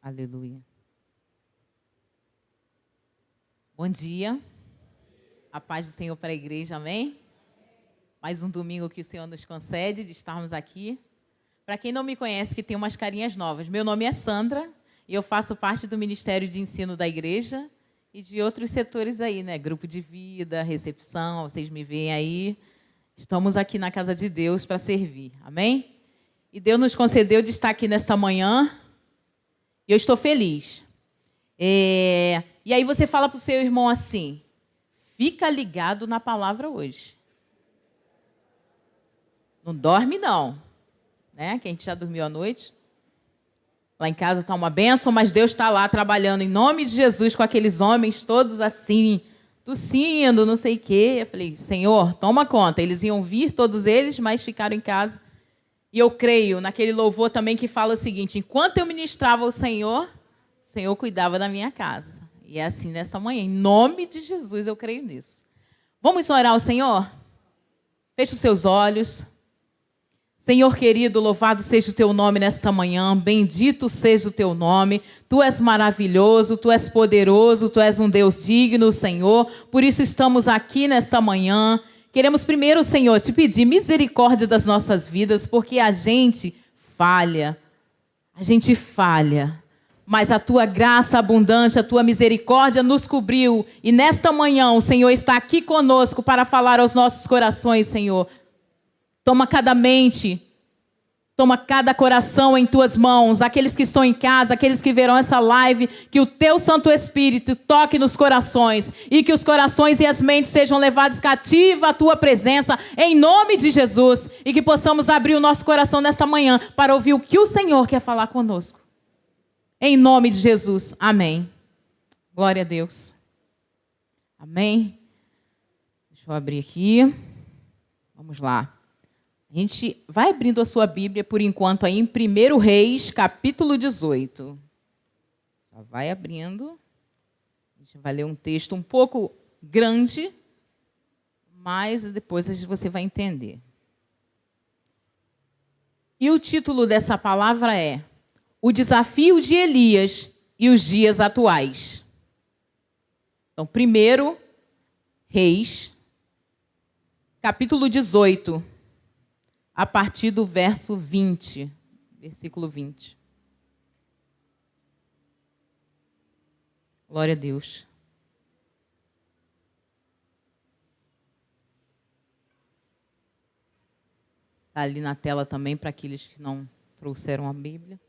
Aleluia. Bom dia. A paz do Senhor para a igreja, amém? Mais um domingo que o Senhor nos concede de estarmos aqui. Para quem não me conhece, que tem umas carinhas novas, meu nome é Sandra e eu faço parte do Ministério de Ensino da igreja e de outros setores aí, né? Grupo de vida, recepção, vocês me veem aí. Estamos aqui na casa de Deus para servir, amém? E Deus nos concedeu de estar aqui nesta manhã e eu estou feliz. E aí você fala para o seu irmão assim, fica ligado na palavra hoje. Não dorme não, né? Que a gente já dormiu à noite. Lá em casa está uma bênção, mas Deus está lá trabalhando em nome de Jesus com aqueles homens todos assim, tossindo, não sei o quê. Eu falei, Senhor, toma conta. Eles iam vir, todos eles, mas ficaram em casa. E eu creio naquele louvor também que fala o seguinte, enquanto eu ministrava ao Senhor, o Senhor cuidava da minha casa. E é assim nessa manhã, em nome de Jesus eu creio nisso. Vamos orar ao Senhor? Feche os seus olhos. Senhor querido, louvado seja o teu nome nesta manhã, bendito seja o teu nome, tu és maravilhoso, tu és poderoso, tu és um Deus digno, Senhor, por isso estamos aqui nesta manhã. Queremos primeiro, Senhor, te pedir misericórdia das nossas vidas, porque a gente falha, mas a tua graça abundante, a tua misericórdia nos cobriu, e nesta manhã o Senhor está aqui conosco para falar aos nossos corações, Senhor. Toma cada mente, toma cada coração em tuas mãos, aqueles que estão em casa, aqueles que verão essa live, que o teu Santo Espírito toque nos corações e que os corações e as mentes sejam levados cativos à tua presença, em nome de Jesus, e que possamos abrir o nosso coração nesta manhã para ouvir o que o Senhor quer falar conosco. Em nome de Jesus, amém. Glória a Deus. Amém. Deixa eu abrir aqui. Vamos lá. A gente vai abrindo a sua Bíblia, por enquanto, aí em 1 Reis, capítulo 18. Só vai abrindo. A gente vai ler um texto um pouco grande, mas depois você vai entender. E o título dessa palavra é O Desafio de Elias e os Dias Atuais. Então, 1 Reis, capítulo 18. A partir do verso 20, versículo 20. Glória a Deus. Está ali na tela também para aqueles que não trouxeram a Bíblia.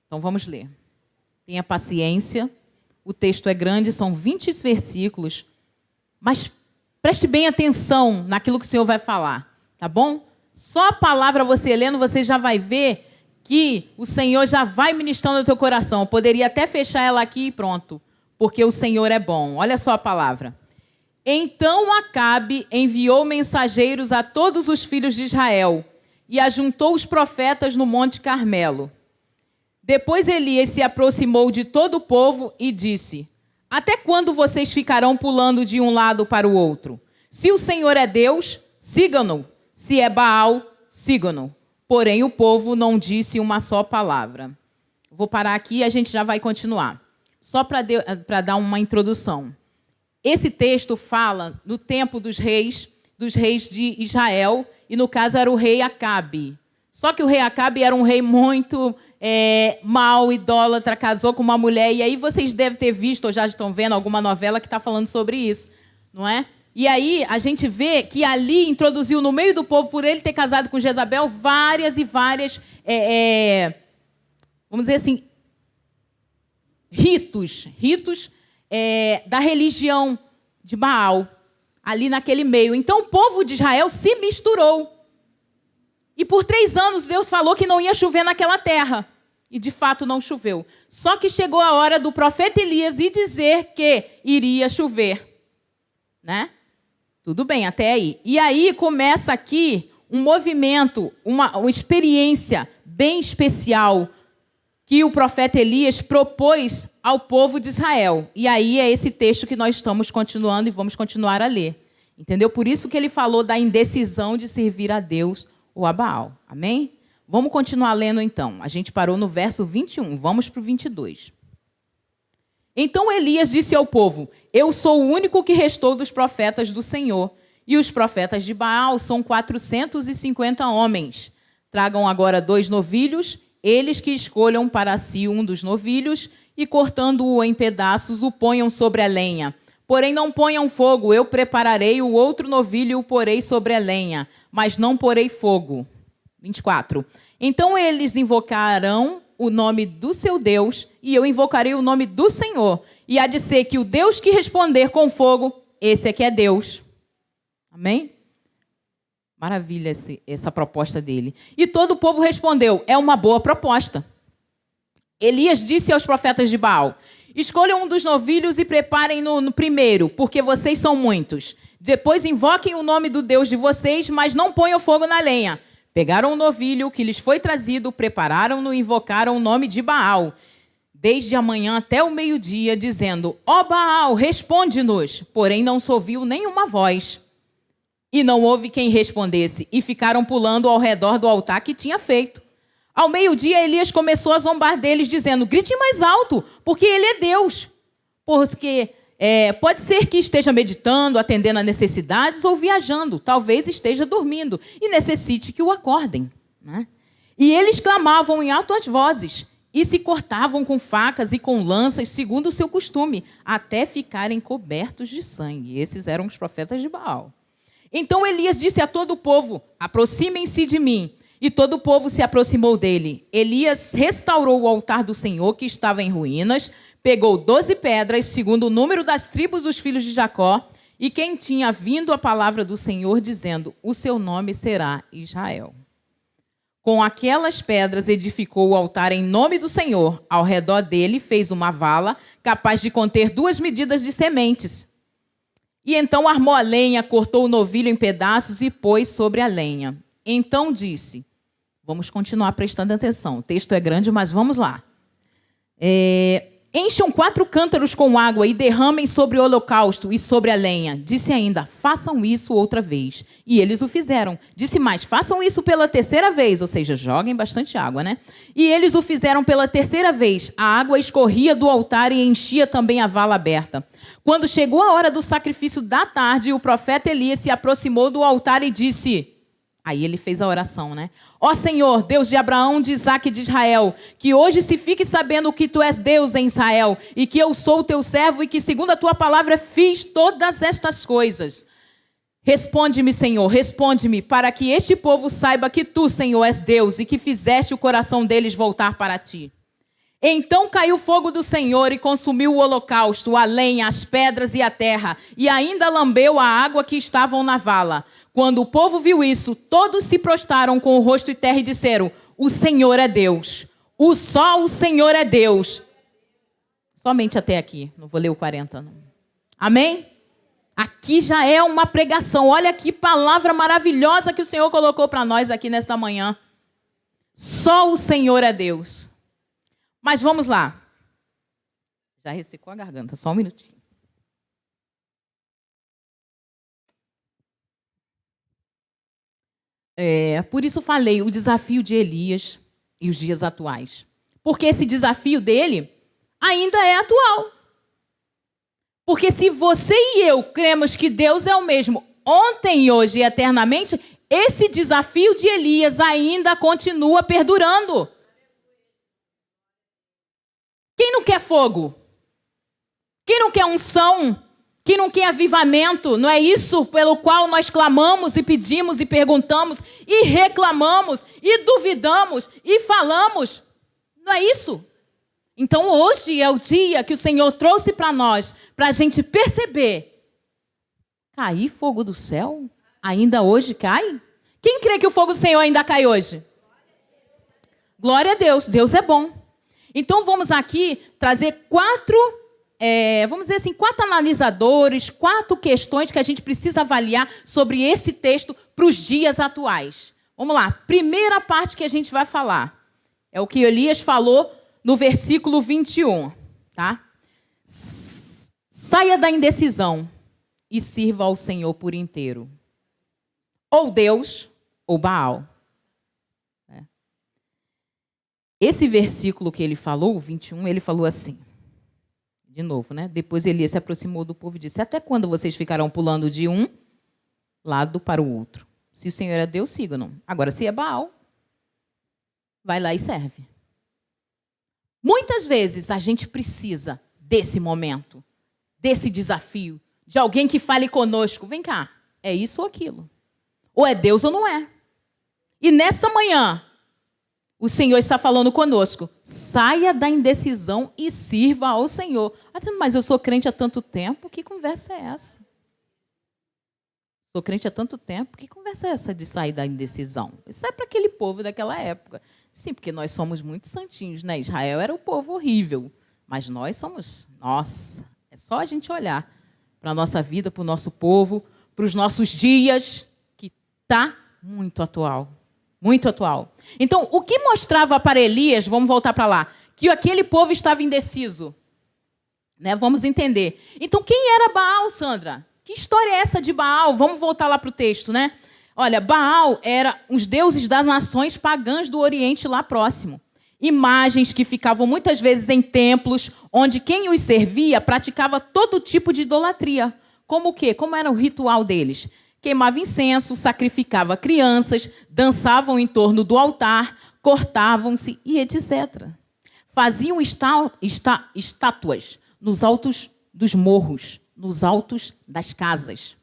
Então vamos ler. Tenha paciência, o texto é grande, são 20 versículos, mas preste bem atenção naquilo que o Senhor vai falar, tá bom? Só a palavra você lendo, você já vai ver que o Senhor já vai ministrando no teu coração. Eu poderia até fechar ela aqui e pronto, porque o Senhor é bom. Olha só a palavra. Então Acabe enviou mensageiros a todos os filhos de Israel e ajuntou os profetas no Monte Carmelo. Depois Elias se aproximou de todo o povo e disse, até quando vocês ficarão pulando de um lado para o outro? Se o Senhor é Deus, sigam-no. Se é Baal, sigam-no. Porém, o povo não disse uma só palavra. Vou parar aqui e a gente já vai continuar. Só para dar uma introdução. Esse texto fala no tempo dos reis de Israel, e no caso era o rei Acabe. Só que o rei Acabe era um rei muito mau, idólatra, casou com uma mulher, e aí vocês devem ter visto, ou já estão vendo, alguma novela que está falando sobre isso, não é? E aí a gente vê que ali introduziu no meio do povo, por ele ter casado com Jezabel, várias e várias, vamos dizer assim, ritos da religião de Baal, ali naquele meio. Então o povo de Israel se misturou. E por 3 anos Deus falou que não ia chover naquela terra. E de fato não choveu. Só que chegou a hora do profeta Elias ir dizer que iria chover. Né? Tudo bem, até aí. E aí começa aqui um movimento, uma experiência bem especial que o profeta Elias propôs ao povo de Israel. E aí é esse texto que nós estamos continuando e vamos continuar a ler. Entendeu? Por isso que ele falou da indecisão de servir a Deus ou a Baal. Amém? Vamos continuar lendo, então. A gente parou no verso 21. Vamos para o 22. Então Elias disse ao povo: eu sou o único que restou dos profetas do Senhor, e os profetas de Baal são 450 homens. Tragam agora 2 novilhos, eles que escolham para si um dos novilhos, e cortando-o em pedaços, o ponham sobre a lenha. Porém não ponham fogo, eu prepararei o outro novilho e o porei sobre a lenha, mas não porei fogo. 24. Então eles invocarão o nome do seu Deus, e eu invocarei o nome do Senhor. E há de ser que o Deus que responder com fogo, esse é que é Deus. Amém? Maravilha essa proposta dele. E todo o povo respondeu: é uma boa proposta. Elias disse aos profetas de Baal: escolham um dos novilhos e preparem no primeiro, porque vocês são muitos. Depois invoquem o nome do Deus de vocês, mas não ponham fogo na lenha. Pegaram o novilho que lhes foi trazido, prepararam-no e invocaram o nome de Baal, desde a manhã até o meio-dia, dizendo: ó Baal, responde-nos. Porém não se ouviu nenhuma voz. E não houve quem respondesse, e ficaram pulando ao redor do altar que tinha feito. Ao meio-dia, Elias começou a zombar deles, dizendo: gritem mais alto, porque ele é Deus. Porque pode ser que esteja meditando, atendendo a necessidades ou viajando. Talvez esteja dormindo e necessite que o acordem. Né? E eles clamavam em altas vozes e se cortavam com facas e com lanças, segundo o seu costume, até ficarem cobertos de sangue. Esses eram os profetas de Baal. Então Elias disse a todo o povo: aproximem-se de mim. E todo o povo se aproximou dele. Elias restaurou o altar do Senhor, que estava em ruínas, pegou 12 pedras, segundo o número das tribos dos filhos de Jacó, e quem tinha vindo a palavra do Senhor, dizendo: o seu nome será Israel. Com aquelas pedras edificou o altar em nome do Senhor. Ao redor dele fez uma vala, capaz de conter 2 medidas de sementes. E então armou a lenha, cortou o novilho em pedaços e pôs sobre a lenha. Então disse, vamos continuar prestando atenção, o texto é grande, mas vamos lá. Encham 4 cântaros com água e derramem sobre o holocausto e sobre a lenha. Disse ainda: façam isso outra vez. E eles o fizeram. Disse mais: façam isso pela 3ª vez, ou seja, joguem bastante água, né? E eles o fizeram pela 3ª vez. A água escorria do altar e enchia também a vala aberta. Quando chegou a hora do sacrifício da tarde, o profeta Elias se aproximou do altar e disse... Aí ele fez a oração, né? Ó Senhor, Deus de Abraão, de Isaque e de Israel, que hoje se fique sabendo que tu és Deus em Israel, e que eu sou o teu servo, e que segundo a tua palavra fiz todas estas coisas. Responde-me, Senhor, responde-me, para que este povo saiba que tu, Senhor, és Deus, e que fizeste o coração deles voltar para ti. Então caiu o fogo do Senhor e consumiu o holocausto, a lenha, as pedras e a terra, e ainda lambeu a água que estavam na vala. Quando o povo viu isso, todos se prostraram com o rosto em terra e disseram: o Senhor é Deus. Só o Senhor é Deus. Somente até aqui. Não vou ler o 40, não. Amém? Aqui já é uma pregação. Olha que palavra maravilhosa que o Senhor colocou para nós aqui nesta manhã. Só o Senhor é Deus. Mas vamos lá. Já ressecou a garganta. Só um minutinho. Por isso falei o desafio de Elias e os dias atuais. Porque esse desafio dele ainda é atual. Porque se você e eu cremos que Deus é o mesmo ontem, hoje e eternamente, esse desafio de Elias ainda continua perdurando. Quem não quer fogo? Quem não quer unção? Que não quer avivamento, não é isso pelo qual nós clamamos e pedimos e perguntamos e reclamamos e duvidamos e falamos? Não é isso? Então hoje é o dia que o Senhor trouxe para nós, para a gente perceber. Cair fogo do céu? Ainda hoje cai? Quem crê que o fogo do Senhor ainda cai hoje? Glória a Deus, Deus é bom. Então vamos aqui trazer 4... vamos dizer assim, 4 analisadores, 4 questões que a gente precisa avaliar sobre esse texto para os dias atuais. Vamos lá, primeira parte que a gente vai falar é o que Elias falou no versículo 21. Tá? Saia da indecisão e sirva ao Senhor por inteiro. Ou Deus, ou Baal. Esse versículo que ele falou, o 21, ele falou assim, de novo, né? Depois Elias se aproximou do povo e disse: até quando vocês ficarão pulando de um lado para o outro? Se o Senhor é Deus, sigam-no. Agora, se é Baal, vai lá e serve. Muitas vezes a gente precisa desse momento, desse desafio, de alguém que fale conosco. Vem cá, é isso ou aquilo? Ou é Deus ou não é? E nessa manhã, o Senhor está falando conosco. Saia da indecisão e sirva ao Senhor. Mas eu sou crente há tanto tempo, que conversa é essa? Sou crente há tanto tempo, que conversa é essa de sair da indecisão? Isso é para aquele povo daquela época. Sim, porque nós somos muito santinhos, né? Israel era o povo horrível, mas nós somos, nossa, é só a gente olhar para a nossa vida, para o nosso povo, para os nossos dias, que está muito atual. Muito atual. Então, o que mostrava para Elias, vamos voltar para lá, que aquele povo estava indeciso. Né? Vamos entender. Então, quem era Baal, Sandra? Que história é essa de Baal? Vamos voltar lá para o texto, né? Olha, Baal era os deuses das nações pagãs do Oriente lá próximo. Imagens que ficavam muitas vezes em templos, onde quem os servia praticava todo tipo de idolatria. Como o quê? Como era o ritual deles? Queimava incenso, sacrificava crianças, dançavam em torno do altar, cortavam-se e etc. Faziam estátuas nos altos dos morros, nos altos das casas.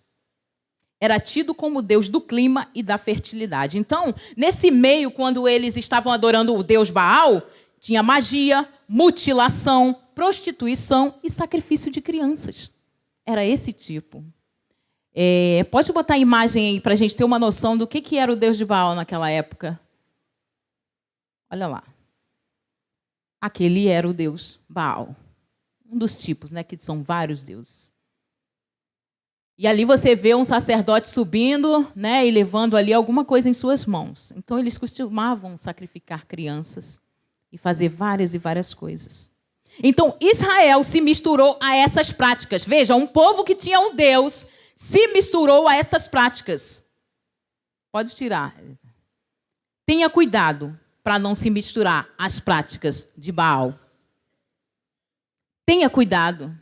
Era tido como deus do clima e da fertilidade. Então, nesse meio, quando eles estavam adorando o deus Baal, tinha magia, mutilação, prostituição e sacrifício de crianças. Era esse tipo. Pode botar a imagem aí para a gente ter uma noção do que era o deus de Baal naquela época. Olha lá. Aquele era o deus Baal. Um dos tipos, né, que são vários deuses. E ali você vê um sacerdote subindo, né, e levando ali alguma coisa em suas mãos. Então, eles costumavam sacrificar crianças e fazer várias e várias coisas. Então, Israel se misturou a essas práticas. Veja, um povo que tinha um Deus se misturou a essas práticas. Pode tirar. Tenha cuidado para não se misturar às práticas de Baal. Tenha cuidado.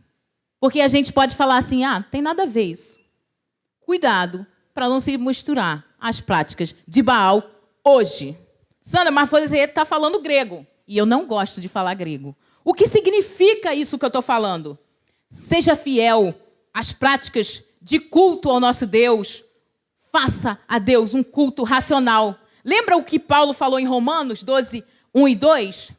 Porque a gente pode falar assim, tem nada a ver isso. Cuidado para não se misturar às práticas de Baal hoje. Sandra, mas você está falando grego. E eu não gosto de falar grego. O que significa isso que eu estou falando? Seja fiel às práticas de culto ao nosso Deus. Faça a Deus um culto racional. Lembra o que Paulo falou em Romanos 12, 1 e 2?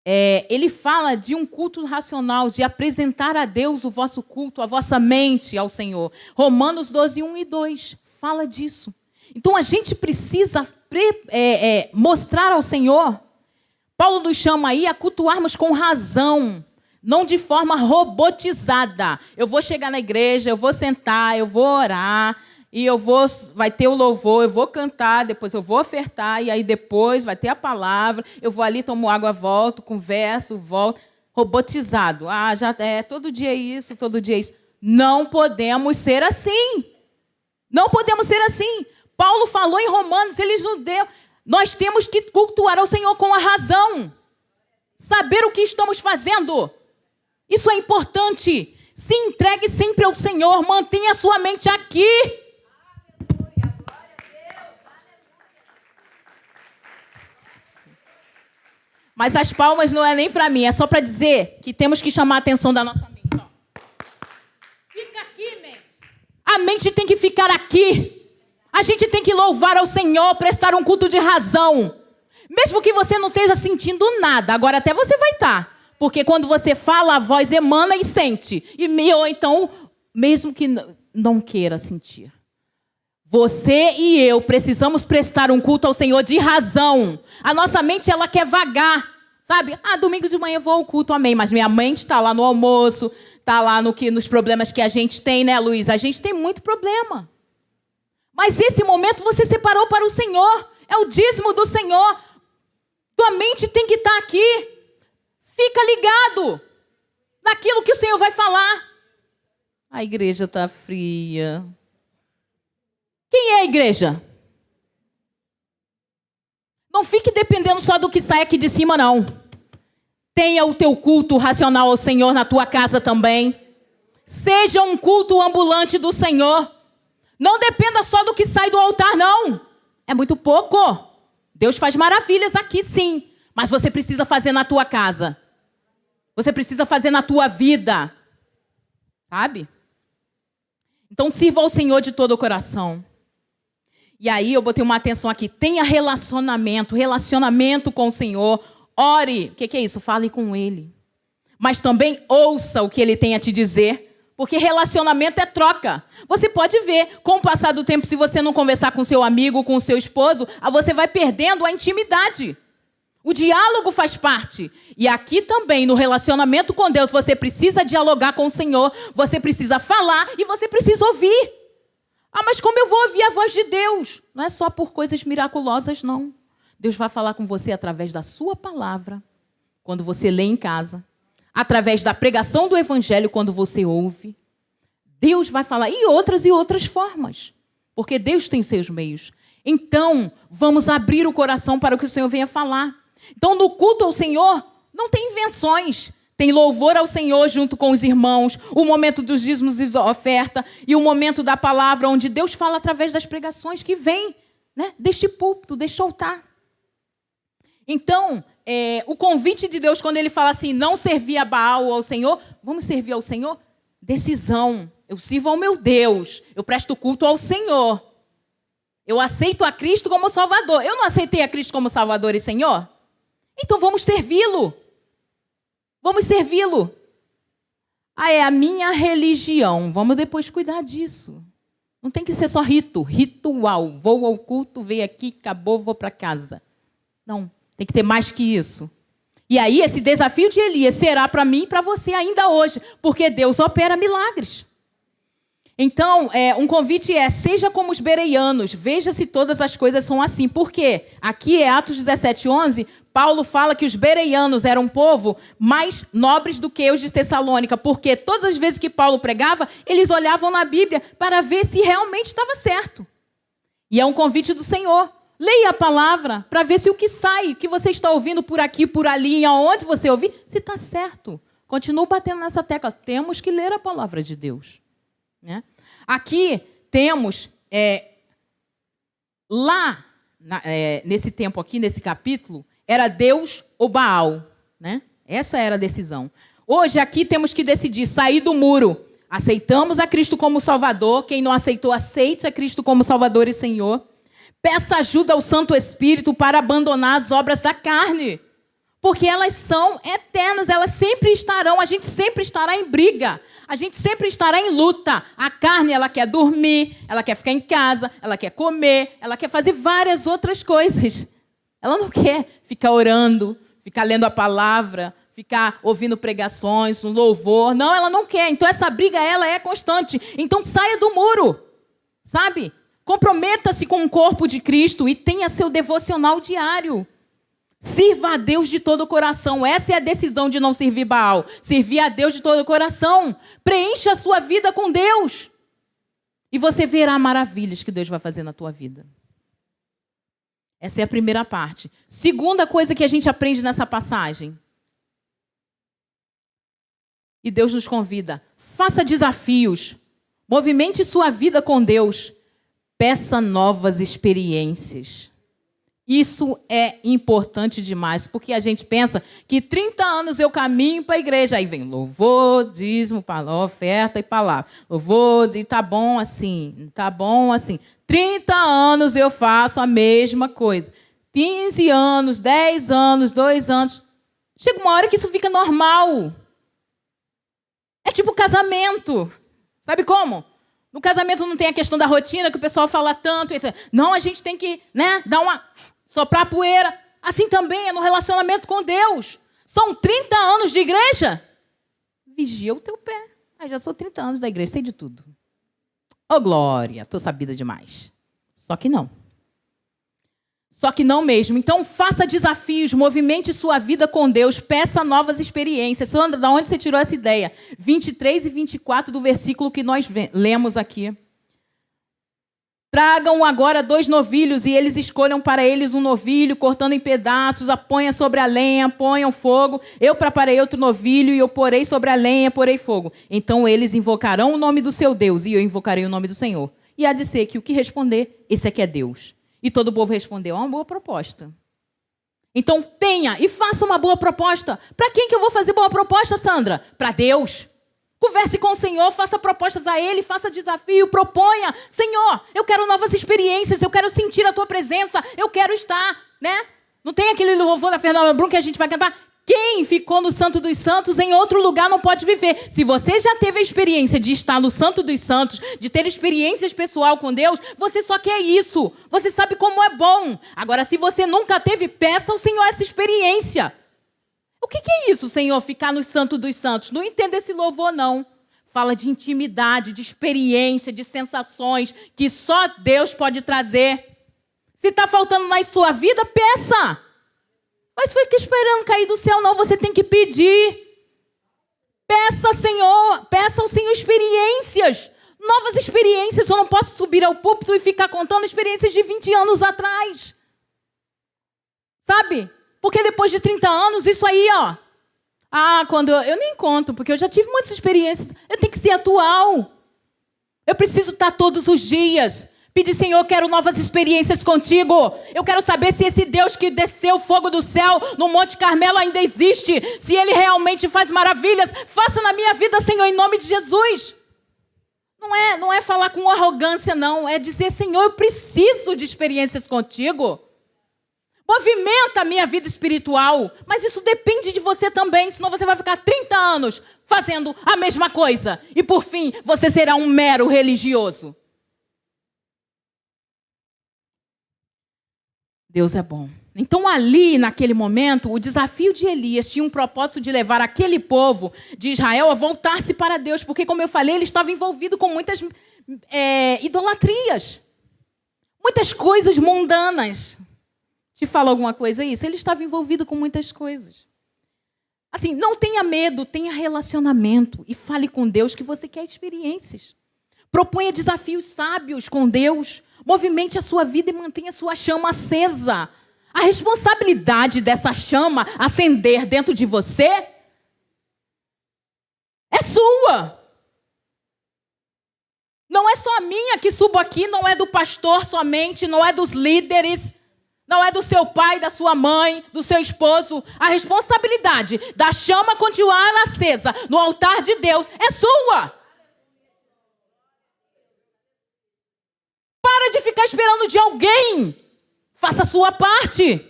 Ele fala de um culto racional, de apresentar a Deus o vosso culto, a vossa mente ao Senhor. Romanos 12, 1 e 2 fala disso. Então, a gente precisa mostrar ao Senhor. Paulo nos chama aí a cultuarmos com razão, não de forma robotizada. Eu vou chegar na igreja, eu vou sentar, eu vou orar, e vai ter o louvor, eu vou cantar, depois eu vou ofertar, e aí depois vai ter a palavra, eu vou ali, tomo água, volto, converso, volto. Robotizado. Já todo dia isso, todo dia isso. Não podemos ser assim. Não podemos ser assim. Paulo falou em Romanos, ele nos deu. Nós temos que cultuar ao Senhor com a razão. Saber o que estamos fazendo. Isso é importante. Se entregue sempre ao Senhor, mantenha a sua mente aqui. Mas as palmas não é nem para mim, é só para dizer que temos que chamar a atenção da nossa mente. Fica aqui, mente. A mente tem que ficar aqui. A gente tem que louvar ao Senhor, prestar um culto de razão. Mesmo que você não esteja sentindo nada, agora até você vai estar. Porque quando você fala, a voz emana e sente. Ou então, mesmo que não queira sentir. Você e eu precisamos prestar um culto ao Senhor de razão. A nossa mente, ela quer vagar, sabe? Domingo de manhã eu vou ao culto, amém. Mas minha mente está lá no almoço, está lá nos problemas que a gente tem, né, Luiz? A gente tem muito problema. Mas esse momento você separou para o Senhor. É o dízimo do Senhor. Tua mente tem que estar aqui. Fica ligado naquilo que o Senhor vai falar. A igreja está fria. Quem é a igreja? Não fique dependendo só do que sai aqui de cima, não. Tenha o teu culto racional ao Senhor na tua casa também. Seja um culto ambulante do Senhor. Não dependa só do que sai do altar, não. É muito pouco. Deus faz maravilhas aqui, sim. Mas você precisa fazer na tua casa. Você precisa fazer na tua vida. Sabe? Então, sirva ao Senhor de todo o coração. E aí, eu botei uma atenção aqui. Tenha relacionamento com o Senhor. Ore. O que é isso? Fale com Ele. Mas também ouça o que Ele tem a te dizer. Porque relacionamento é troca. Você pode ver, com o passar do tempo, se você não conversar com seu amigo, com o seu esposo, você vai perdendo a intimidade. O diálogo faz parte. E aqui também, no relacionamento com Deus, você precisa dialogar com o Senhor, você precisa falar e você precisa ouvir. Ah, mas como eu vou ouvir a voz de Deus? Não é só por coisas miraculosas, não. Deus vai falar com você através da sua palavra, quando você lê em casa. Através da pregação do Evangelho, quando você ouve. Deus vai falar. E outras formas. Porque Deus tem seus meios. Então, vamos abrir o coração para o que o Senhor venha falar. Então, no culto ao Senhor, não tem invenções. Tem louvor ao Senhor junto com os irmãos. O momento dos dízimos e oferta. E o momento da palavra, onde Deus fala através das pregações que vem, né, deste púlpito, deste altar. Então, o convite de Deus, quando Ele fala assim, não servir a Baal ou ao Senhor, vamos servir ao Senhor? Decisão. Eu sirvo ao meu Deus. Eu presto culto ao Senhor. Eu aceito a Cristo como Salvador. Eu não aceitei a Cristo como Salvador e Senhor? Então vamos servi-lo. Vamos servi-lo. Ah, é a minha religião. Vamos depois cuidar disso. Não tem que ser só ritual. Vou ao culto, veio aqui, acabou, vou para casa. Não. Tem que ter mais que isso. E aí, esse desafio de Elias será para mim e para você ainda hoje, porque Deus opera milagres. Então, um convite seja como os bereanos, veja se todas as coisas são assim. Por quê? Aqui é Atos 17:11, Paulo fala que os bereanos eram um povo mais nobres do que os de Tessalônica, porque todas as vezes que Paulo pregava, eles olhavam na Bíblia para ver se realmente estava certo. E é um convite do Senhor. Leia a palavra para ver se o que sai, o que você está ouvindo por aqui, por ali, aonde você ouvir, se está certo. Continuo batendo nessa tecla. Temos que ler a palavra de Deus. Né? Aqui temos, nesse tempo aqui, nesse capítulo, era Deus ou Baal. Né? Essa era a decisão. Hoje aqui temos que decidir, sair do muro. Aceitamos a Cristo como Salvador. Quem não aceitou, aceite a Cristo como Salvador e Senhor. Peça ajuda ao Santo Espírito para abandonar as obras da carne. Porque elas são eternas, elas sempre estarão, a gente sempre estará em briga. A gente sempre estará em luta. A carne, ela quer dormir, ela quer ficar em casa, ela quer comer, ela quer fazer várias outras coisas. Ela não quer ficar orando, ficar lendo a palavra, ficar ouvindo pregações, um louvor. Não, ela não quer. Então, essa briga, ela é constante. Então, saia do muro, sabe? Comprometa-se com o corpo de Cristo e tenha seu devocional diário. Sirva a Deus de todo o coração. Essa é a decisão de não servir Baal. Servir a Deus de todo o coração. Preencha a sua vida com Deus. E você verá maravilhas que Deus vai fazer na tua vida. Essa é a primeira parte. Segunda coisa que a gente aprende nessa passagem. E Deus nos convida. Faça desafios. Movimente sua vida com Deus. Peça novas experiências. Isso é importante demais, porque a gente pensa que 30 anos eu caminho para a igreja, aí vem louvor, dízimo, oferta e palavra. Louvor, tá bom assim, tá bom assim. 30 anos eu faço a mesma coisa. 15 anos, 10 anos, 2 anos. Chega uma hora que isso fica normal. É tipo casamento. Sabe como? No casamento não tem a questão da rotina, que o pessoal fala tanto. Não, a gente tem que, dar uma... soprar poeira. Assim também é no relacionamento com Deus. São 30 anos de igreja. Vigia o teu pé. Já sou 30 anos da igreja, sei de tudo. Ô, glória, estou sabida demais. Só que não. Só que não mesmo. Então, faça desafios, movimente sua vida com Deus, peça novas experiências. Sandra, de onde você tirou essa ideia? 23 e 24 do versículo que nós lemos aqui. Tragam agora 2 novilhos, e eles escolham para eles um novilho, cortando em pedaços, a ponha sobre a lenha, ponham fogo. Eu preparei outro novilho, e eu porei sobre a lenha, porei fogo. Então eles invocarão o nome do seu Deus, e eu invocarei o nome do Senhor. E há de ser que o que responder, esse aqui é Deus. E todo o povo respondeu, é uma boa proposta. Então tenha e faça uma boa proposta. Para quem que eu vou fazer boa proposta, Sandra? Para Deus. Converse com o Senhor, faça propostas a Ele, faça desafio, proponha. Senhor, eu quero novas experiências, eu quero sentir a Tua presença, eu quero estar, né? Não tem aquele louvor da Fernanda Brum que a gente vai cantar? Quem ficou no Santo dos Santos, em outro lugar não pode viver. Se você já teve a experiência de estar no Santo dos Santos, de ter experiências pessoal com Deus, você só quer isso. Você sabe como é bom. Agora, se você nunca teve, peça ao Senhor essa experiência. O que é isso, Senhor, ficar no Santo dos Santos? Não entendo esse louvor, não. Fala de intimidade, de experiência, de sensações que só Deus pode trazer. Se está faltando na sua vida, peça. Mas fica esperando cair do céu, não. Você tem que pedir. Peça, Senhor. Peça ao Senhor experiências. Novas experiências. Eu não posso subir ao púlpito e ficar contando experiências de 20 anos atrás. Sabe? Porque depois de 30 anos, isso aí, ó. Quando eu nem conto, porque eu já tive muitas experiências. Eu tenho que ser atual. Eu preciso estar todos os dias. Pedir, Senhor, eu quero novas experiências contigo. Eu quero saber se esse Deus que desceu fogo do céu no Monte Carmelo ainda existe. Se Ele realmente faz maravilhas. Faça na minha vida, Senhor, em nome de Jesus. Não é falar com arrogância, não. É dizer, Senhor, eu preciso de experiências contigo. Movimenta a minha vida espiritual. Mas isso depende de você também. Senão você vai ficar 30 anos fazendo a mesma coisa. E por fim, você será um mero religioso. Deus é bom. Então ali, naquele momento, o desafio de Elias tinha um propósito de levar aquele povo de Israel a voltar-se para Deus. Porque, como eu falei, ele estava envolvido com muitas idolatrias. Muitas coisas mundanas. Te fala alguma coisa isso? Ele estava envolvido com muitas coisas. Assim, não tenha medo, tenha relacionamento. E fale com Deus que você quer experiências. Proponha desafios sábios com Deus. Movimente a sua vida e mantenha a sua chama acesa. A responsabilidade dessa chama acender dentro de você é sua. Não é só minha que subo aqui, não é do pastor somente, não é dos líderes, não é do seu pai, da sua mãe, do seu esposo. A responsabilidade da chama continuar acesa no altar de Deus é sua. Para de ficar esperando de alguém. Faça a sua parte.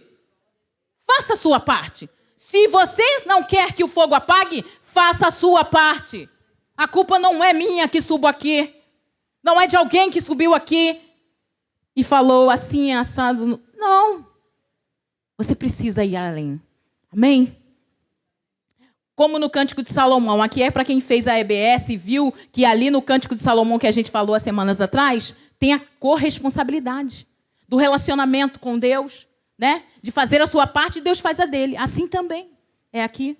Faça a sua parte. Se você não quer que o fogo apague, faça a sua parte. A culpa não é minha que subo aqui. Não é de alguém que subiu aqui e falou assim, assado. Não. Você precisa ir além. Amém? Como no Cântico de Salomão. Aqui é para quem fez a EBS e viu que ali no Cântico de Salomão que a gente falou há semanas atrás, tem a corresponsabilidade do relacionamento com Deus, né? De fazer a sua parte e Deus faz a dele. Assim também é aqui.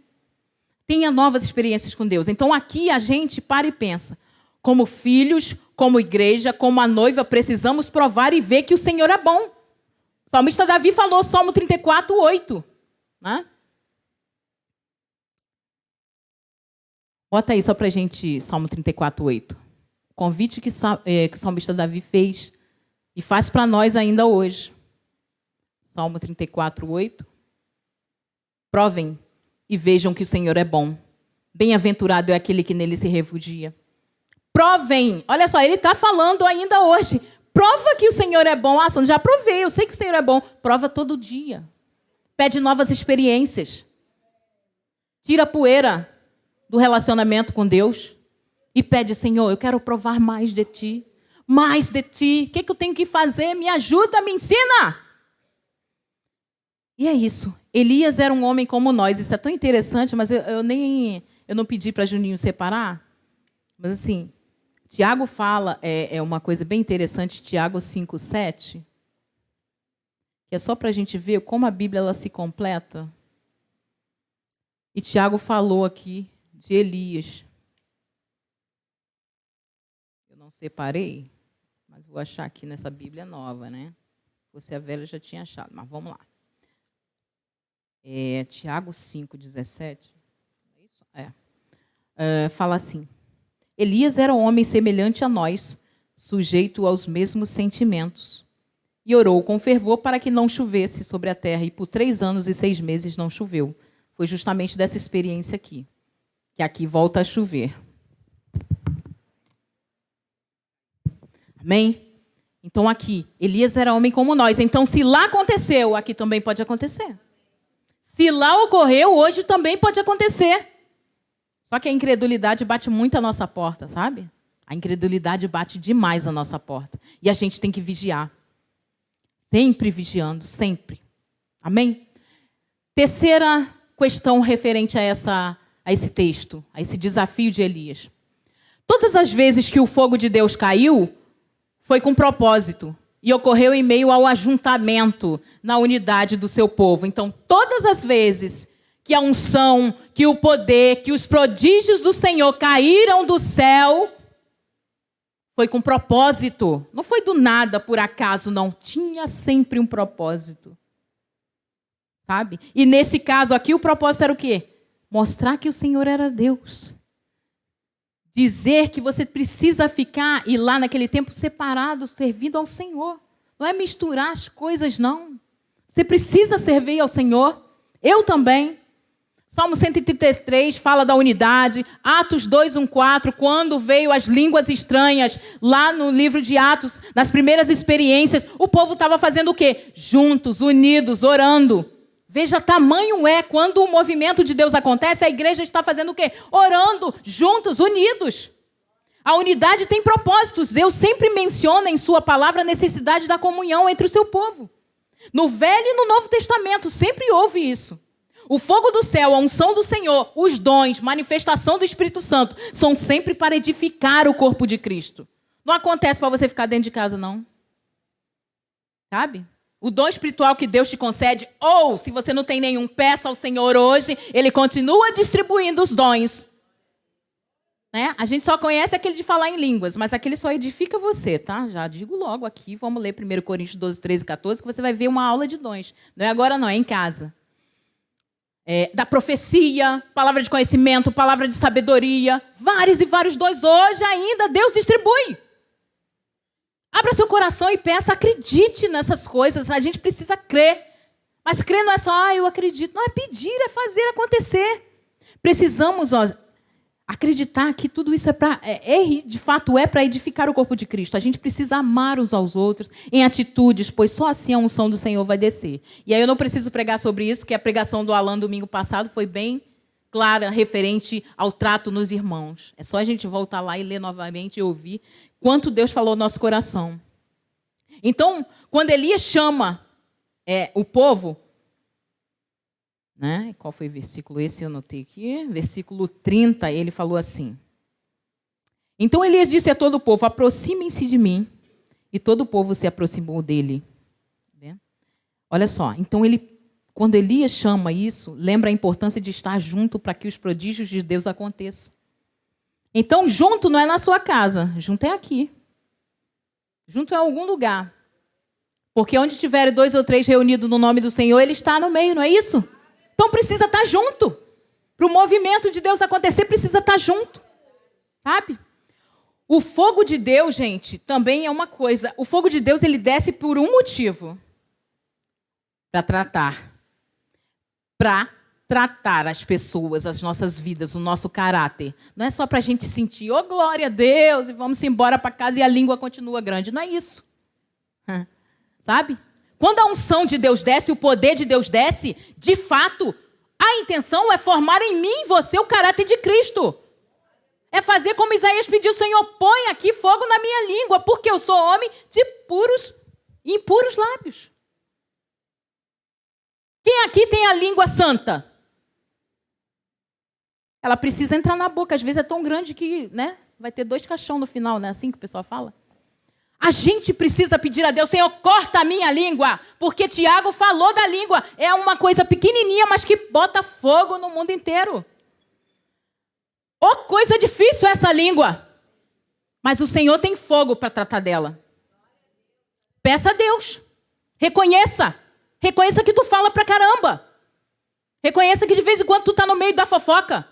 Tenha novas experiências com Deus. Então aqui a gente para e pensa. Como filhos, como igreja, como a noiva, precisamos provar e ver que o Senhor é bom. O salmista Davi falou, Salmo 34, 8. Né? Bota aí só para a gente, Salmo 34, 8. O convite que o salmista Davi fez e faz para nós ainda hoje. Salmo 34, 8. Provem e vejam que o Senhor é bom. Bem-aventurado é aquele que nele se refugia. Provem. Olha só, ele está falando ainda hoje. Prova que o Senhor é bom. Sandra, já provei, eu sei que o Senhor é bom. Prova todo dia. Pede novas experiências. Tira a poeira do relacionamento com Deus. E pede, Senhor, eu quero provar mais de Ti. Mais de Ti. O que eu tenho que fazer? Me ajuda, me ensina. E é isso. Elias era um homem como nós. Isso é tão interessante, mas eu não pedi para Juninho separar. Mas assim, Tiago fala, é uma coisa bem interessante, Tiago 5, 7, que é só para a gente ver como a Bíblia ela se completa. E Tiago falou aqui de Elias. Eu não separei, Mas vou achar aqui nessa Bíblia nova, né? Se fosse a velha, eu já tinha achado, mas vamos lá. Tiago 5,17. Fala assim: Elias era um homem semelhante a nós, sujeito aos mesmos sentimentos, e orou com fervor para que não chovesse sobre a terra, e por 3 anos e 6 meses não choveu. Foi justamente dessa experiência aqui, que aqui volta a chover. Amém? Então aqui, Elias era homem como nós. Então se lá aconteceu, aqui também pode acontecer. Se lá ocorreu, hoje também pode acontecer. Só que a incredulidade bate muito a nossa porta, sabe? A incredulidade bate demais a nossa porta. E a gente tem que vigiar. Sempre vigiando, sempre. Amém? Terceira questão referente a esse texto, a esse desafio de Elias. Todas as vezes que o fogo de Deus caiu, foi com propósito. E ocorreu em meio ao ajuntamento, na unidade do seu povo. Então, todas as vezes que a unção, que o poder, que os prodígios do Senhor caíram do céu, foi com propósito. Não foi do nada, por acaso, não. Tinha sempre um propósito. Sabe? E nesse caso aqui, o propósito era o quê? Mostrar que o Senhor era Deus. Dizer que você precisa ficar, e lá naquele tempo, separado, servindo ao Senhor. Não é misturar as coisas, não. Você precisa servir ao Senhor. Eu também. Salmo 133 fala da unidade. Atos 2:1-4, quando veio as línguas estranhas, lá no livro de Atos, nas primeiras experiências, o povo estava fazendo o quê? Juntos, unidos, orando. Veja, tamanho é quando o movimento de Deus acontece, a igreja está fazendo o quê? Orando, juntos, unidos. A unidade tem propósitos. Deus sempre menciona em sua palavra a necessidade da comunhão entre o seu povo. No Velho e no Novo Testamento, sempre houve isso. O fogo do céu, a unção do Senhor, os dons, manifestação do Espírito Santo, são sempre para edificar o corpo de Cristo. Não acontece para você ficar dentro de casa, não. Sabe? O dom espiritual que Deus te concede, ou se você não tem nenhum, peça ao Senhor hoje, Ele continua distribuindo os dons. Né? A gente só conhece aquele de falar em línguas, mas aquele só edifica você, tá? Já digo logo aqui, vamos ler 1 Coríntios 12, 13 e 14, que você vai ver uma aula de dons. Não é agora não, é em casa. Da profecia, palavra de conhecimento, palavra de sabedoria, vários e vários dons. Hoje ainda Deus distribui. Abra seu coração e peça, acredite nessas coisas. A gente precisa crer. Mas crer não é só, eu acredito. Não é pedir, é fazer acontecer. Precisamos acreditar que tudo isso de fato é para edificar o corpo de Cristo. A gente precisa amar uns aos outros em atitudes, pois só assim a unção do Senhor vai descer. E aí eu não preciso pregar sobre isso, que a pregação do Alan domingo passado foi bem clara, referente ao trato nos irmãos. É só a gente voltar lá e ler novamente e ouvir quanto Deus falou no nosso coração. Então, quando Elias chama o povo, né? Qual foi o versículo esse? Eu anotei aqui. Versículo 30, ele falou assim. Então Elias disse a todo o povo, aproximem-se de mim. E todo o povo se aproximou dele. Olha só, então quando Elias chama isso, lembra a importância de estar junto para que os prodígios de Deus aconteçam. Então, junto não é na sua casa, junto é aqui. Junto é em algum lugar. Porque onde tiver 2 ou 3 reunidos no nome do Senhor, Ele está no meio, não é isso? Então precisa estar junto. Para o movimento de Deus acontecer, precisa estar junto. Sabe? O fogo de Deus, gente, também é uma coisa. O fogo de Deus, ele desce por um motivo. Para tratar as pessoas, as nossas vidas, o nosso caráter. Não é só para a gente sentir, oh, glória a Deus, e vamos embora para casa e a língua continua grande. Não é isso. Sabe? Quando a unção de Deus desce, o poder de Deus desce, de fato, a intenção é formar em mim e você o caráter de Cristo. É fazer como Isaías pediu, Senhor, põe aqui fogo na minha língua, porque eu sou homem de puros e impuros lábios. Quem aqui tem a língua santa? Ela precisa entrar na boca. Às vezes é tão grande que, né, vai ter 2 caixão no final, né? Assim que o pessoal fala. A gente precisa pedir a Deus, Senhor, corta a minha língua. Porque Tiago falou da língua. É uma coisa pequenininha, mas que bota fogo no mundo inteiro. Oh, coisa difícil essa língua. Mas o Senhor tem fogo para tratar dela. Peça a Deus. Reconheça. Reconheça que tu fala pra caramba. Reconheça que de vez em quando tu tá no meio da fofoca.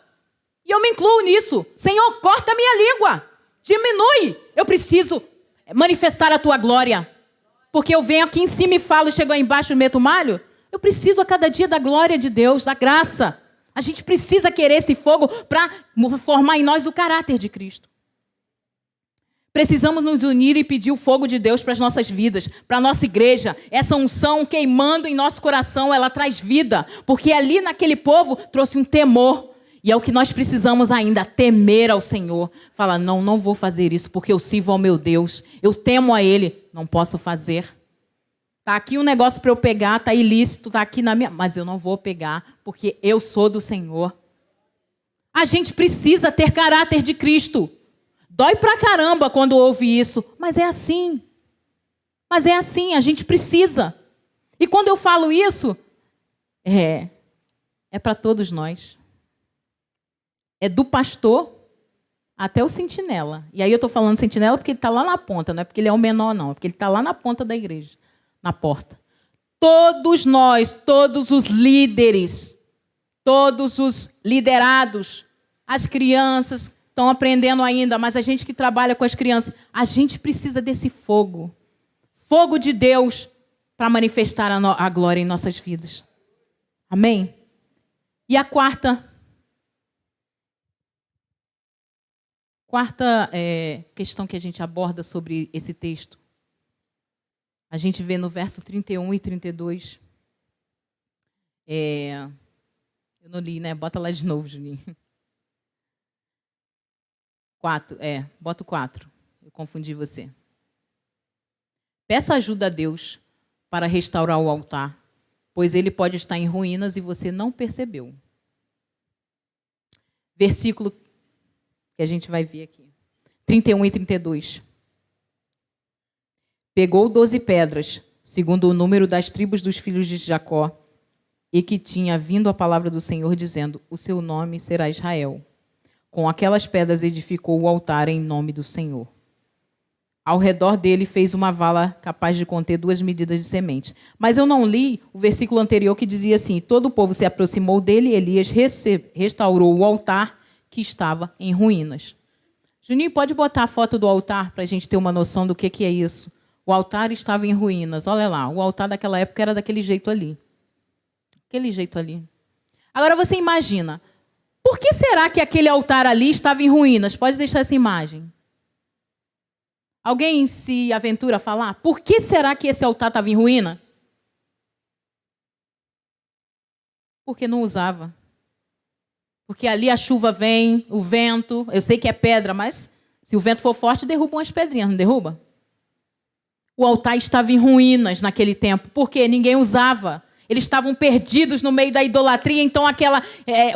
E eu me incluo nisso. Senhor, corta a minha língua. Diminui. Eu preciso manifestar a tua glória. Porque eu venho aqui em cima e falo, e chego aí embaixo e meto o malho. Eu preciso a cada dia da glória de Deus, da graça. A gente precisa querer esse fogo para formar em nós o caráter de Cristo. Precisamos nos unir e pedir o fogo de Deus para as nossas vidas, para a nossa igreja. Essa unção queimando em nosso coração, ela traz vida. Porque ali naquele povo trouxe um temor. E é o que nós precisamos ainda, temer ao Senhor. Falar, não vou fazer isso porque eu sirvo ao meu Deus. Eu temo a Ele, não posso fazer. Está aqui um negócio para eu pegar, está ilícito, está aqui na minha... Mas eu não vou pegar porque eu sou do Senhor. A gente precisa ter caráter de Cristo. Dói pra caramba quando ouve isso, mas é assim. Mas é assim, a gente precisa. E quando eu falo isso, é para todos nós. É do pastor até o sentinela. E aí eu estou falando sentinela porque ele está lá na ponta, não é porque ele é o menor, não. É porque ele está lá na ponta da igreja, na porta. Todos nós, todos os líderes, todos os liderados, as crianças... Estão aprendendo ainda, mas a gente que trabalha com as crianças, a gente precisa desse fogo. Fogo de Deus para manifestar a glória em nossas vidas. Amém? E a quarta questão que a gente aborda sobre esse texto. A gente vê no verso 31 e 32. Eu não li, né? Bota lá de novo, Juninho. 4, bota o 4. Eu confundi você. Peça ajuda a Deus para restaurar o altar, pois ele pode estar em ruínas e você não percebeu. Versículo que a gente vai ver aqui. 31 e 32. Pegou 12 pedras, segundo o número das tribos dos filhos de Jacó, e que tinha vindo a palavra do Senhor, dizendo, o seu nome será Israel. Com aquelas pedras edificou o altar em nome do Senhor. Ao redor dele fez uma vala capaz de conter 2 medidas de sementes. Mas eu não li o versículo anterior que dizia assim, todo o povo se aproximou dele, Elias restaurou o altar que estava em ruínas. Juninho, pode botar a foto do altar para a gente ter uma noção do que é isso? O altar estava em ruínas. Olha lá, o altar daquela época era daquele jeito ali. Aquele jeito ali. Agora você imagina... Por que será que aquele altar ali estava em ruínas? Pode deixar essa imagem. Alguém se aventura a falar? Por que será que esse altar estava em ruína? Porque não usava. Porque ali a chuva vem, o vento, eu sei que é pedra, mas se o vento for forte, derruba umas pedrinhas, não derruba? O altar estava em ruínas naquele tempo, porque ninguém usava. Eles estavam perdidos no meio da idolatria, então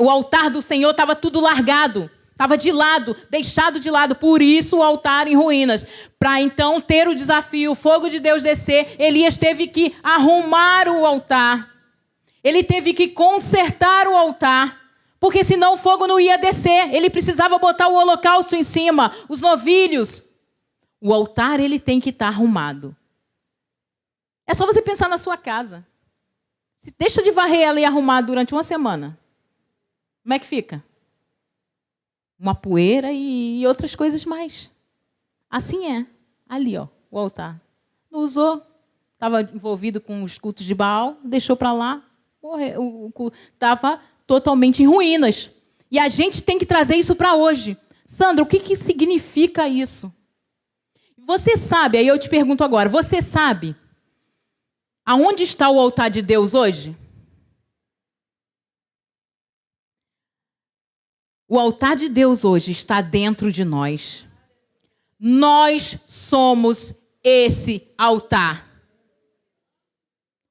o altar do Senhor estava tudo largado, estava de lado, deixado de lado. Por isso o altar em ruínas. Para então ter o desafio, o fogo de Deus descer, Elias teve que arrumar o altar. Ele teve que consertar o altar, porque senão o fogo não ia descer. Ele precisava botar o holocausto em cima, os novilhos. O altar ele tem que estar arrumado. É só você pensar na sua casa. Deixa de varrer ela e arrumar durante uma semana. Como é que fica? Uma poeira e outras coisas mais. Assim é. Ali, ó, o altar. Não usou. Estava envolvido com os cultos de Baal, deixou para lá. Estava totalmente em ruínas. E a gente tem que trazer isso para hoje. Sandra, o que significa isso? Você sabe, aí eu te pergunto agora, você sabe aonde está o altar de Deus hoje? O altar de Deus hoje está dentro de nós. Nós somos esse altar.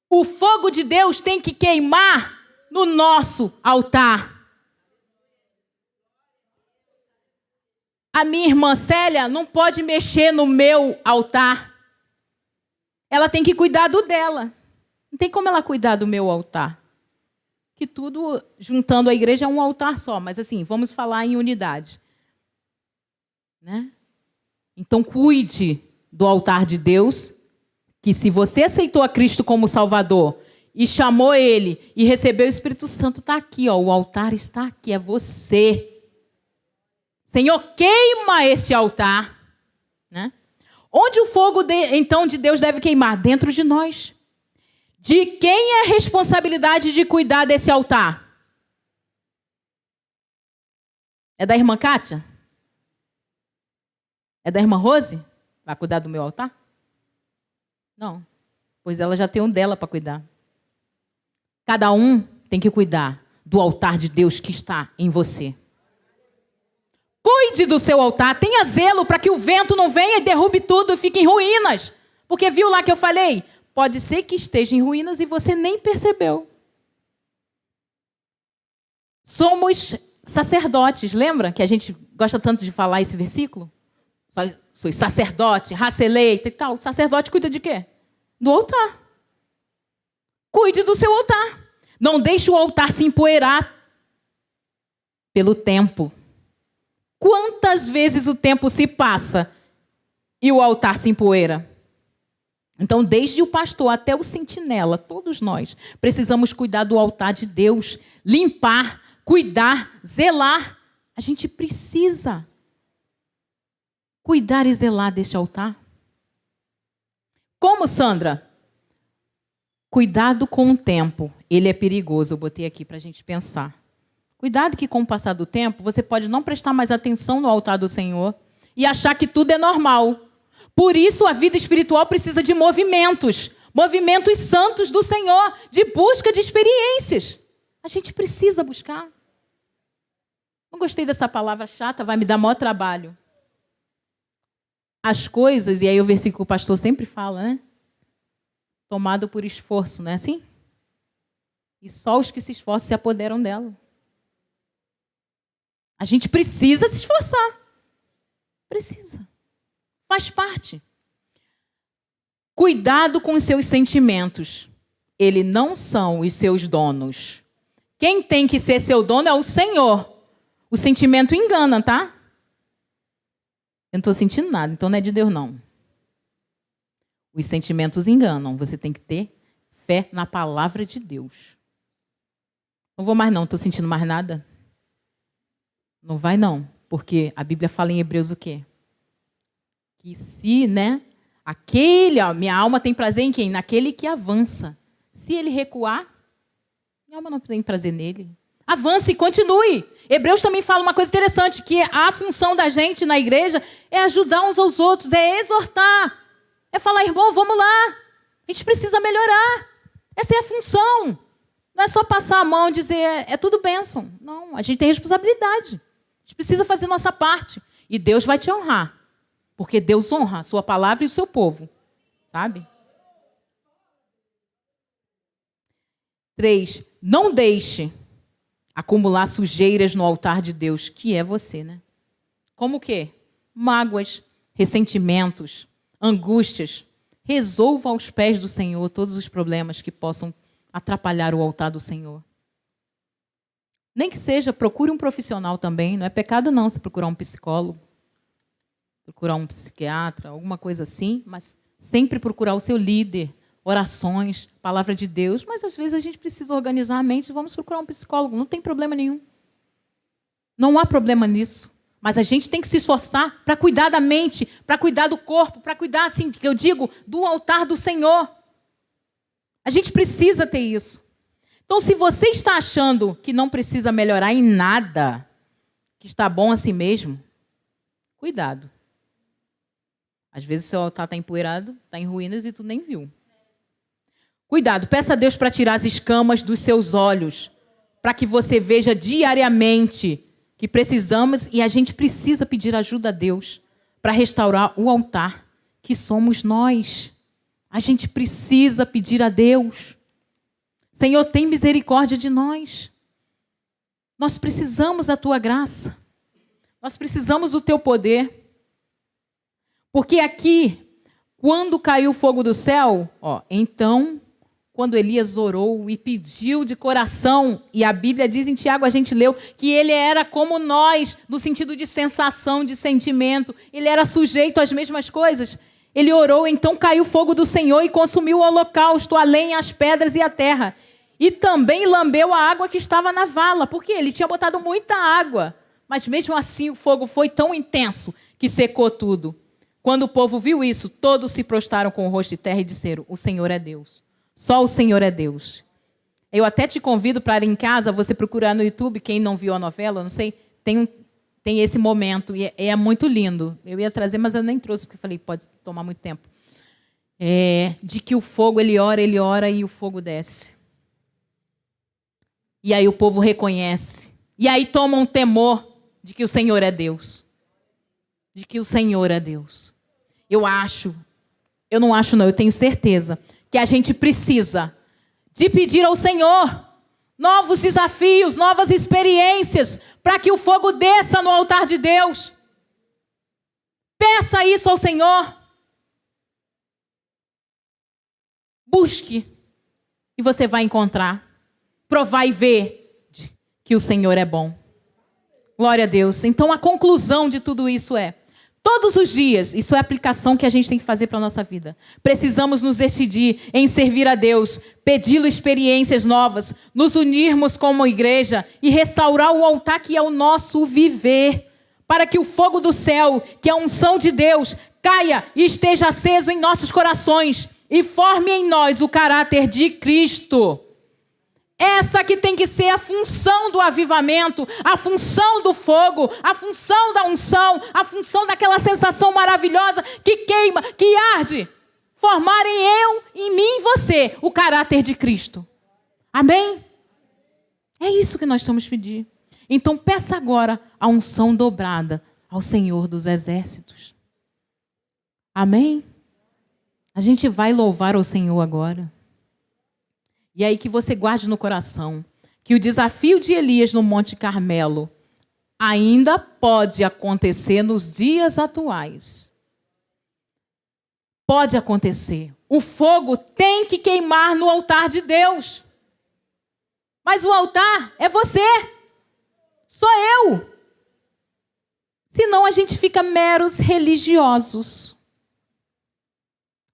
O fogo de Deus tem que queimar no nosso altar. A minha irmã Célia não pode mexer no meu altar. Ela tem que cuidar do dela. Não tem como ela cuidar do meu altar. Que tudo, juntando a igreja, é um altar só. Mas assim, vamos falar em unidade. Né? Então, cuide do altar de Deus. que se você aceitou a Cristo como Salvador e chamou Ele e recebeu o Espírito Santo, está aqui, ó, o altar está aqui, é você. Senhor, queima esse altar, né? Onde o fogo, então, de Deus deve queimar? Dentro de nós. De quem é a responsabilidade de cuidar desse altar? É da irmã Kátia? É da irmã Rose? Vai cuidar do meu altar? Não. Pois ela já tem um dela para cuidar. Cada um tem que cuidar do altar de Deus que está em você. Cuide do seu altar, tenha zelo para que o vento não venha e derrube tudo e fique em ruínas. Porque viu lá que eu falei? Pode ser que esteja em ruínas e você nem percebeu. Somos sacerdotes, lembra que a gente gosta tanto de falar esse versículo? Sois sacerdote, raça eleita e tal. O sacerdote cuida de quê? Do altar. Cuide do seu altar. Não deixe o altar se empoeirar pelo tempo. Quantas vezes o tempo se passa e o altar se empoeira? Então, desde o pastor até o sentinela, todos nós precisamos cuidar do altar de Deus, limpar, cuidar, zelar. A gente precisa cuidar e zelar deste altar. Como, Sandra? Cuidado com o tempo. Ele é perigoso. Eu botei aqui para a gente pensar. Cuidado que com o passar do tempo, você pode não prestar mais atenção no altar do Senhor e achar que tudo é normal. Por isso, a vida espiritual precisa de movimentos. Movimentos santos do Senhor, de busca de experiências. A gente precisa buscar. Não gostei dessa palavra chata, vai me dar maior trabalho. As coisas, e aí o versículo que o pastor sempre fala, né? Tomado por esforço, não é assim? E só os que se esforçam se apoderam dela. A gente precisa se esforçar. Precisa. Faz parte. Cuidado com os seus sentimentos. Eles não são os seus donos. Quem tem que ser seu dono é o Senhor. O sentimento engana, tá? Eu não estou sentindo nada, então não é de Deus, não. Os sentimentos enganam. Você tem que ter fé na palavra de Deus. Não vou mais não, estou sentindo mais nada. Não vai não, porque a Bíblia fala em Hebreus o quê? Que se, né, minha alma tem prazer em quem? Naquele que avança. Se ele recuar, minha alma não tem prazer nele. Avance e continue. Hebreus também fala uma coisa interessante, que a função da gente na igreja é ajudar uns aos outros, é exortar, é falar, irmão, vamos lá, a gente precisa melhorar. Essa é a função. Não é só passar a mão e dizer, é tudo bênção. Não, a gente tem responsabilidade. A gente precisa fazer nossa parte. E Deus vai te honrar. Porque Deus honra a sua palavra e o seu povo. Sabe? 3. Não deixe acumular sujeiras no altar de Deus, que é você, né? Como o quê? Mágoas, ressentimentos, angústias. Resolva aos pés do Senhor todos os problemas que possam atrapalhar o altar do Senhor. Nem que seja, procure um profissional também. Não é pecado não se procurar um psicólogo, procurar um psiquiatra, alguma coisa assim, mas sempre procurar o seu líder, orações, palavra de Deus. Mas às vezes a gente precisa organizar a mente e vamos procurar um psicólogo. Não tem problema nenhum. Não há problema nisso. Mas a gente tem que se esforçar para cuidar da mente, para cuidar do corpo, para cuidar, assim, que eu digo, do altar do Senhor. A gente precisa ter isso. Então, se você está achando que não precisa melhorar em nada, que está bom assim mesmo, cuidado. Às vezes o seu altar está empoeirado, está em ruínas e tu nem viu. Cuidado, peça a Deus para tirar as escamas dos seus olhos, para que você veja diariamente que precisamos e a gente precisa pedir ajuda a Deus para restaurar o altar, que somos nós. A gente precisa pedir a Deus. Senhor, tem misericórdia de nós. Nós precisamos da tua graça. Nós precisamos do teu poder. Porque aqui, quando caiu o fogo do céu, então, quando Elias orou e pediu de coração, e a Bíblia diz em Tiago, a gente leu, que ele era como nós, no sentido de sensação, de sentimento, ele era sujeito às mesmas coisas. Ele orou, então caiu o fogo do Senhor e consumiu o holocausto, a lenha, as pedras e a terra. E também lambeu a água que estava na vala, porque ele tinha botado muita água. Mas mesmo assim o fogo foi tão intenso que secou tudo. Quando o povo viu isso, todos se prostraram com o rosto de terra e disseram: o Senhor é Deus. Só o Senhor é Deus. Eu até te convido para ir em casa, você procurar no YouTube, quem não viu a novela, não sei, tem esse momento, e é muito lindo. Eu ia trazer, mas eu nem trouxe, porque falei, pode tomar muito tempo. De que o fogo, ele ora e o fogo desce. E aí o povo reconhece. E aí toma um temor de que o Senhor é Deus. De que o Senhor é Deus. Eu não acho não, eu tenho certeza que a gente precisa de pedir ao Senhor novos desafios, novas experiências, para que o fogo desça no altar de Deus. Peça isso ao Senhor. Busque e você vai encontrar. Provar e ver que o Senhor é bom. Glória a Deus. Então a conclusão de tudo isso é: todos os dias, isso é a aplicação que a gente tem que fazer para a nossa vida. Precisamos nos decidir em servir a Deus, pedi-lo experiências novas, nos unirmos como igreja e restaurar o altar que é o nosso viver, para que o fogo do céu, que é a unção de Deus, caia e esteja aceso em nossos corações e forme em nós o caráter de Cristo. Essa que tem que ser a função do avivamento, a função do fogo, a função da unção, a função daquela sensação maravilhosa que queima, que arde. Formarem em mim e você o caráter de Cristo. Amém? É isso que nós estamos pedindo. Então peça agora a unção dobrada ao Senhor dos Exércitos. Amém? A gente vai louvar o Senhor agora. E aí que você guarde no coração que o desafio de Elias no Monte Carmelo ainda pode acontecer nos dias atuais. Pode acontecer. O fogo tem que queimar no altar de Deus. Mas o altar é você. Sou eu. Senão a gente fica meros religiosos.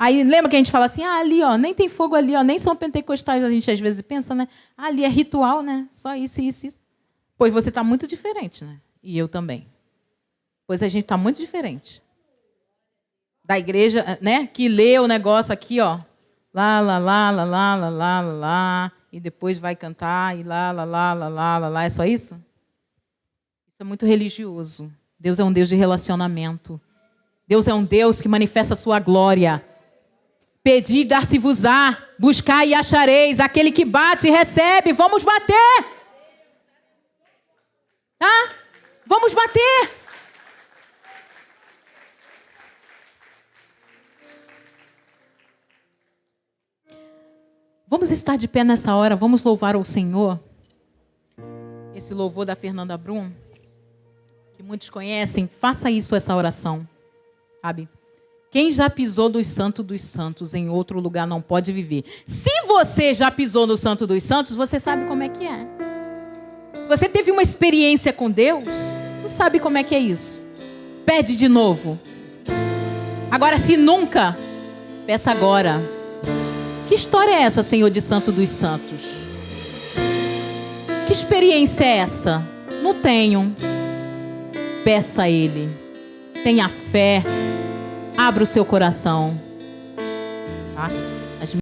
Aí lembra que a gente fala assim, ali ó, nem tem fogo ali, ó, nem são pentecostais, a gente às vezes pensa, né? Ali é ritual, né? Só isso. Pois você está muito diferente, né? E eu também. Pois a gente está muito diferente. Da igreja, né? Que lê o negócio aqui, ó. Lá, e depois vai cantar, e lá. É só isso? Isso é muito religioso. Deus é um Deus de relacionamento. Deus é um Deus que manifesta a sua glória. Pedi, dar-se-vos-á, buscar e achareis. Aquele que bate, recebe. Vamos bater. Tá? Vamos bater. Vamos estar de pé nessa hora. Vamos louvar o Senhor. Esse louvor da Fernanda Brum, que muitos conhecem, faça isso, essa oração. Sabe? Quem já pisou dos santos em outro lugar não pode viver. Se você já pisou no Santo dos Santos, você sabe como é que é. Você teve uma experiência com Deus, tu sabe como é que é isso. Pede de novo. Agora, se nunca, peça agora. Que história é essa, Senhor, de Santo dos Santos? Que experiência é essa? Não tenho. Peça a Ele. Tenha fé. Abra o seu coração. Tá?